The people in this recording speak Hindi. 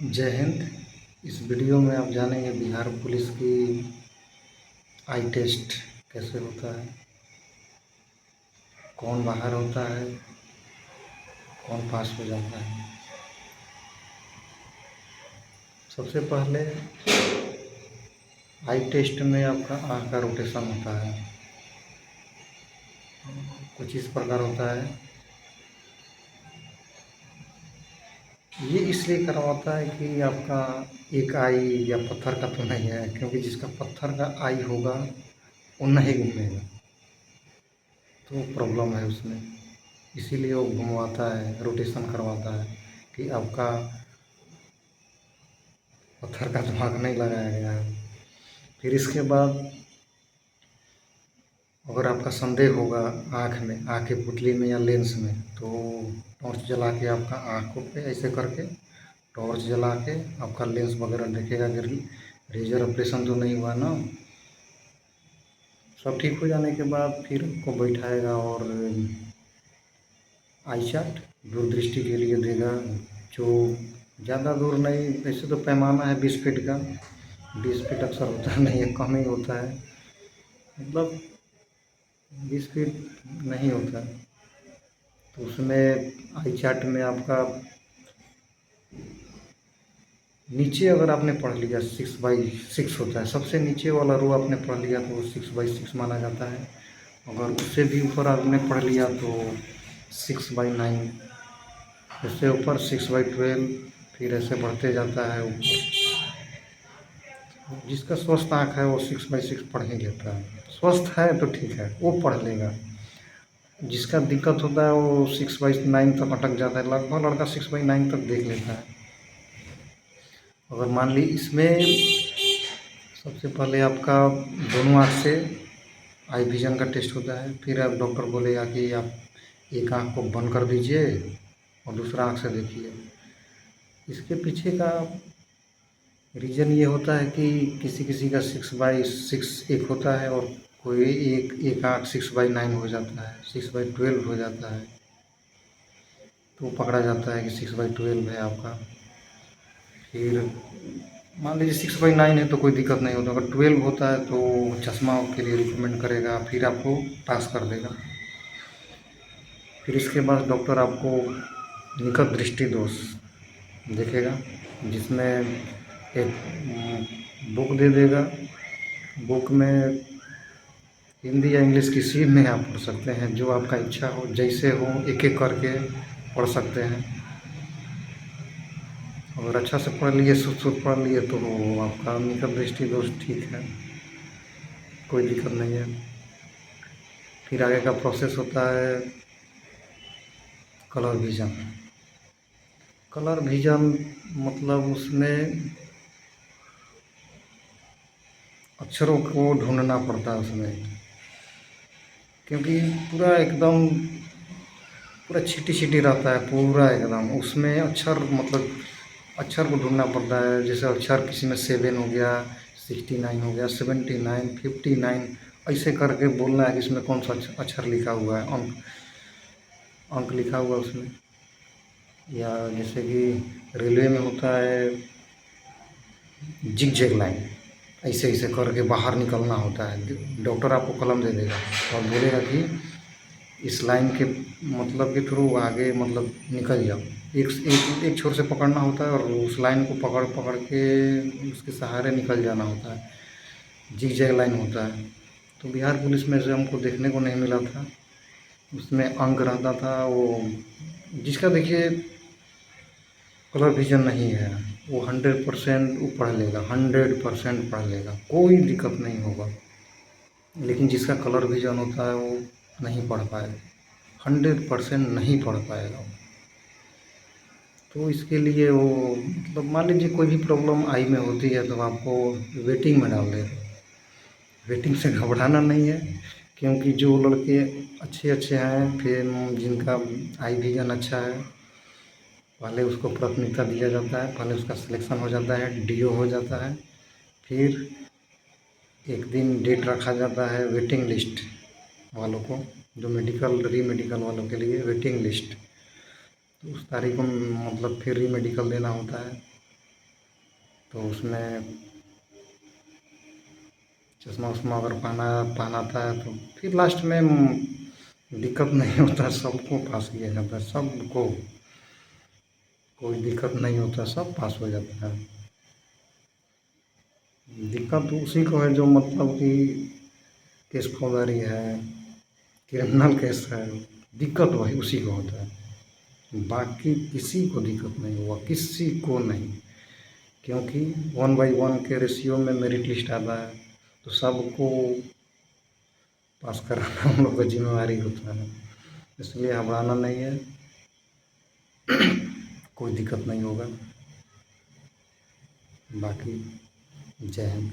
जय हिंद। इस वीडियो में आप जानेंगे बिहार पुलिस की आई टेस्ट कैसे होता है, कौन बाहर होता है, कौन पास हो जाता है। सबसे पहले आई टेस्ट में आपका आँख का रोटेशन होता है। कुछ इस प्रकार होता है। ये इसलिए करवाता है कि आपका एक आई या पत्थर का तो नहीं है, क्योंकि जिसका पत्थर का आई होगा वो नहीं घूमेगा, तो प्रॉब्लम है उसमें। इसीलिए वो घुमवाता है, रोटेशन करवाता है कि आपका पत्थर का दिमाग नहीं लगाया गया है। फिर इसके बाद अगर आपका संदेह होगा आँख की पुतली में या लेंस में, तो टॉर्च जला के आपका आँखों पे ऐसे करके टॉर्च जला के आपका लेंस वगैरह देखेगा कि रेजर ऑपरेशन तो नहीं हुआ ना। सब ठीक हो जाने के बाद फिर आपको बैठाएगा और आई चार्ट दूरदृष्टि के लिए देगा, जो ज़्यादा दूर नहीं। वैसे तो पैमाना है 20 फीट का, 20 फीट अक्सर होता नहीं है, कम ही होता है, मतलब 20 फीट नहीं होता। तो उसमें आई चार्ट में आपका नीचे अगर आपने पढ़ लिया 6x6 होता है, सबसे नीचे वाला रो आपने पढ़ लिया तो वो 6x6 माना जाता है। अगर उससे भी ऊपर आपने पढ़ लिया तो 6/9, उससे ऊपर 6/12, फिर ऐसे बढ़ते जाता है ऊपर। जिसका स्वस्थ आँख है वो 6x6 पढ़ ही लेता है, स्वस्थ है तो ठीक है वो पढ़ लेगा। जिसका दिक्कत होता है वो 6/9 तक अटक जाता है। लगभग लड़का 6/9 तक देख लेता है। अगर मान ली इसमें सबसे पहले आपका दोनों आँख से आई विज़न का टेस्ट होता है। फिर आप डॉक्टर बोलेगा कि आप एक आँख को बंद कर दीजिए और दूसरा आँख से देखिए। इसके पीछे का रीज़न ये होता है कि किसी किसी का 6/6 एक होता है और कोई एक आँख 6/9 हो जाता है, 6/12 हो जाता है, तो पकड़ा जाता है कि 6/12 है आपका। फिर मान लीजिए 6/9 है तो कोई दिक्कत नहीं होता। अगर 12 होता है तो चश्मा के लिए रिकमेंड करेगा, फिर आपको पास कर देगा। फिर इसके बाद डॉक्टर आपको निकट दृष्टि दोष देखेगा, जिसमें एक बुक दे देगा। बुक में हिंदी या इंग्लिश किसी में आप पढ़ सकते हैं, जो आपका इच्छा हो, जैसे हो एक एक करके पढ़ सकते हैं। अगर अच्छा से पढ़ लिए, शुद्ध पढ़ लिए तो आपका निकट दृष्टि दोष ठीक है, कोई दिक्कत नहीं है। फिर आगे का प्रोसेस होता है कलर विज़न। कलर विज़न मतलब उसमें अक्षरों को ढूंढना पड़ता है उसमें, क्योंकि पूरा एकदम पूरा छिटी छिटी रहता है पूरा एकदम। उसमें अक्षर मतलब अक्षर को ढूंढना पड़ता है। जैसे अक्षर किसी में 7 हो गया, 69 हो गया, 79, 59, ऐसे करके बोलना है कि इसमें कौन सा अक्षर लिखा हुआ है, अंक अंक लिखा हुआ है उसमें। या जैसे कि रेलवे में होता है जिग जैग लाइन, ऐसे ऐसे करके बाहर निकलना होता है। डॉक्टर आपको कलम दे देगा और बोलेगा कि इस लाइन के मतलब के थ्रू आगे मतलब निकल जाओ। एक छोर से पकड़ना होता है और उस लाइन को पकड़ पकड़ के उसके सहारे निकल जाना होता है। जिग जैग लाइन होता है। तो बिहार पुलिस में से हमको देखने को नहीं मिला था। उसमें अंक रहता था वो, जिसका देखिए कलर विजन नहीं है वो 100% वो पढ़ लेगा, 100% पढ़ लेगा, कोई दिक्कत नहीं होगा। लेकिन जिसका कलर विजन होता है वो नहीं पढ़ पाएगा, 100% नहीं पढ़ पाएगा वो। तो इसके लिए वो मतलब मान लीजिए कोई भी प्रॉब्लम आई में होती है तो आपको वेटिंग में डाल देगा। वेटिंग से घबराना नहीं है, क्योंकि जो लड़के अच्छे अच्छे हैं, फिर जिनका आई विजन अच्छा है, पहले उसको प्राथमिकता दिया जाता है, पहले उसका सिलेक्शन हो जाता है, डीओ हो जाता है। फिर एक दिन डेट रखा जाता है वेटिंग लिस्ट वालों को, जो मेडिकल री मेडिकल वालों के लिए वेटिंग लिस्ट। तो उस तारीख को मतलब फिर री मेडिकल देना होता है। तो उसमें चश्मा उश्मा अगर पहनाता है तो फिर लास्ट में दिक्कत नहीं होता, सबको पास किया जाता है, सबको कोई दिक्कत नहीं होता, सब पास हो जाता है। दिक्कत तो उसी को है जो मतलब कि केस फौजदारी है, क्रिमिनल केस है, दिक्कत वही उसी को होता है। बाकी किसी को दिक्कत नहीं हुआ, किसी को नहीं, क्योंकि 1/1 के रेशियो में मेरिट लिस्ट आता है, तो सबको पास कराना हम लोग का जिम्मेवारी होता है, इसलिए घबराना नहीं है, कोई दिक्कत नहीं होगा। बाकी जय हिंद।